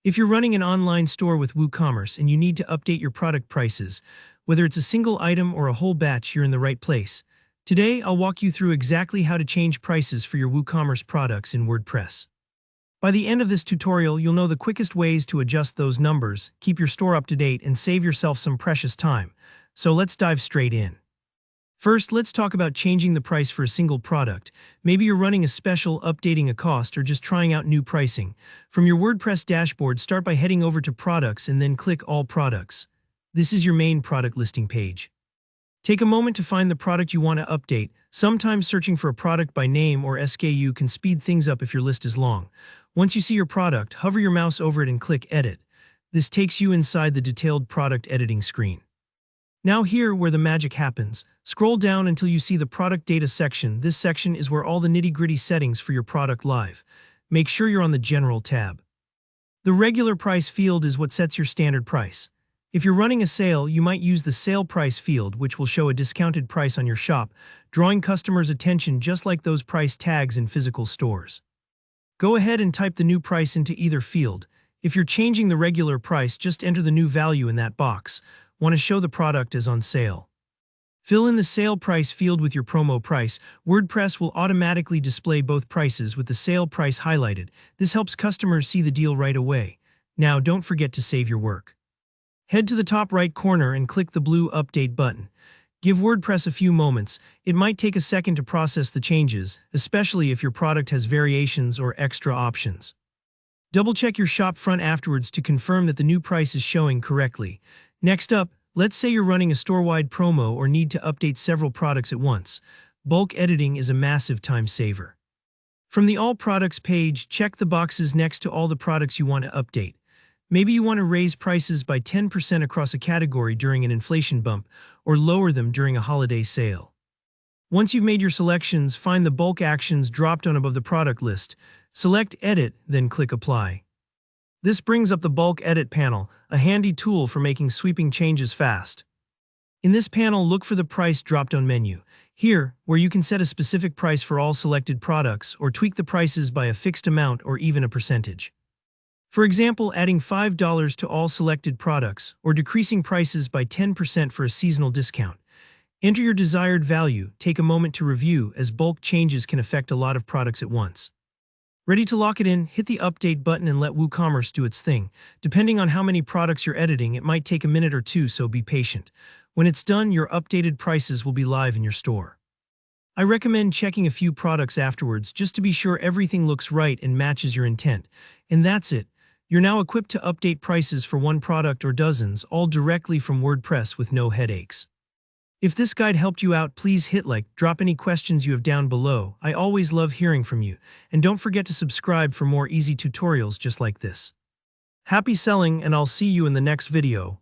If you're running an online store with WooCommerce and you need to update your product prices, whether it's a single item or a whole batch, you're in the right place. Today, I'll walk you through exactly how to change prices for your WooCommerce products in WordPress. By the end of this tutorial, you'll know the quickest ways to adjust those numbers, keep your store up to date, and save yourself some precious time. So let's dive straight in. First, let's talk about changing the price for a single product. Maybe you're running a special, updating a cost, or just trying out new pricing. From your WordPress dashboard, start by heading over to Products and then click All Products. This is your main product listing page. Take a moment to find the product you want to update. Sometimes searching for a product by name or SKU can speed things up if your list is long. Once you see your product, hover your mouse over it and click Edit. This takes you inside the detailed product editing screen. Now here, where the magic happens, scroll down until you see the product data section. This section is where all the nitty-gritty settings for your product live. Make sure you're on the General tab. The regular price field is what sets your standard price. If you're running a sale, you might use the sale price field, which will show a discounted price on your shop, drawing customers' attention just like those price tags in physical stores. Go ahead and type the new price into either field. If you're changing the regular price, just enter the new value in that box. Want to show the product as on sale. Fill in the sale price field with your promo price. WordPress will automatically display both prices with the sale price highlighted. This helps customers see the deal right away. Now, don't forget to save your work. Head to the top right corner and click the blue Update button. Give WordPress a few moments. It might take a second to process the changes, especially if your product has variations or extra options. Double-check your shop front afterwards to confirm that the new price is showing correctly. Next up, let's say you're running a store-wide promo or need to update several products at once. Bulk editing is a massive time saver. From the All Products page, check the boxes next to all the products you want to update. Maybe you want to raise prices by 10% across a category during an inflation bump, or lower them during a holiday sale. Once you've made your selections, find the bulk actions drop-down above the product list. Select Edit, then click Apply. This brings up the Bulk Edit panel, a handy tool for making sweeping changes fast. In this panel, look for the Price drop-down menu. Here, where you can set a specific price for all selected products or tweak the prices by a fixed amount or even a percentage. For example, adding $5 to all selected products or decreasing prices by 10% for a seasonal discount. Enter your desired value. Take a moment to review, as bulk changes can affect a lot of products at once. Ready to lock it in? Hit the Update button and let WooCommerce do its thing. Depending on how many products you're editing, it might take a minute or two, so be patient. When it's done, your updated prices will be live in your store. I recommend checking a few products afterwards just to be sure everything looks right and matches your intent. And that's it. You're now equipped to update prices for one product or dozens, all directly from WordPress with no headaches. If this guide helped you out, please hit like, drop any questions you have down below. I always love hearing from you. And don't forget to subscribe for more easy tutorials just like this. Happy selling, and I'll see you in the next video.